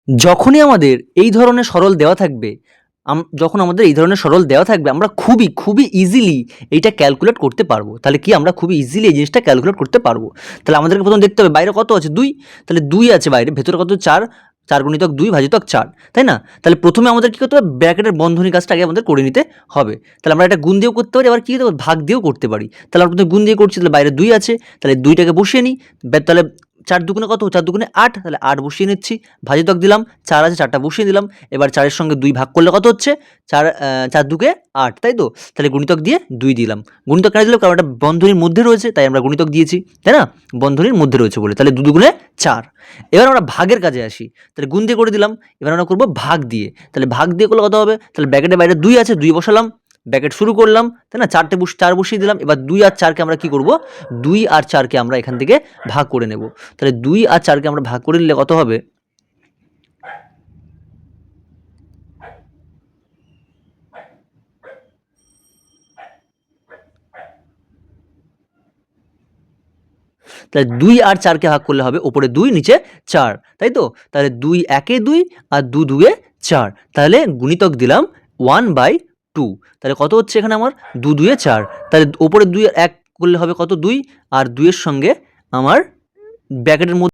যখনই আমাদের এই ধরনের সরল দেওয়া থাকবে, যখন আমাদের এই ধরনের সরল দেওয়া থাকবে, আমরা খুবই ইজিলি এইটা ক্যালকুলেট করতে পারবো। তাহলে কি আমরা খুবই ইজিলি এই জিনিসটা ক্যালকুলেট করতে পারবো। তাহলে আমাদেরকে প্রথম দেখতে হবে বাইরে কত আছে, 2। তাহলে 2 আছে বাইরে, ভেতরে কত, 4, 4 গুণিতক 2 ভাজিতক 4, তাই না? তাহলে প্রথমে আমাদের কী করতে হবে, ব্র্যাকেটের বন্ধনী কাজটা আগে আমাদের করে নিতে হবে। তাহলে আমরা এটা গুণ দিয়েও করতে পারি, আবার কী করতে পারি, ভাগ দিয়েও করতে পারি। তাহলে আমরা প্রথমে গুণ দিয়ে করছি, তাহলে বাইরে 2 আছে, তাহলে 2টাকে বসিয়ে নিই। তাহলে 4 দুগুণে কত, 4 দুগুণে 8, তাহলে 8 বসিয়ে নিচ্ছি, ভাজিতক দিলাম, 4 আছে 4টা বসিয়ে দিলাম। এবার 4-এর সঙ্গে 2 ভাগ করলে কত হচ্ছে, 4 দুগুণে 8, তাই তো? তাহলে গুণিতক দিয়ে 2 দিলাম। গুণিতক কেন দিলাম, কারণ এটা বন্ধনীর মধ্যে রয়েছে, তাই আমরা গুণিতক দিয়েছি, তাই না? বন্ধনীর মধ্যে রয়েছে বলে, তাহলে 2 দুগুণে 4। এবার আমরা ভাগের কাজে আসি, তাহলে গুণ দিয়ে করে দিলাম। এবার আমরা করবো ভাগ দিয়ে, তাহলে ভাগ দিয়ে করলে কত হবে, তাহলে ব্র্যাকেটের বাইরে 2 আছে, 2 বসালাম, ব্র্যাকেট শুরু করলাম, তাই না? 4 বসিয়ে দিলাম। এবার 2 আর 4কে আমরা কি করব, 2 আর 4কে আমরা এখান থেকে ভাগ করে নেব। তাহলে 2 আর 4কে আমরা ভাগ করে নিলে কত হবে, তাহলে 2 আর 4কে ভাগ করলে হবে ওপরে 2 নিচে 4, তাই তো? তাহলে 2 একে 2 আর 2 দুয়ে 4, তাহলে গুণিতক দিলাম 1/2। তাহলে কত হচ্ছে এখানে আমার, 2 দুয়ে 4, তাহলে ওপরে 2 1 করলে হবে কত, 2, আর 2 এর সঙ্গে আমার ব্র্যাকেটের মধ্যে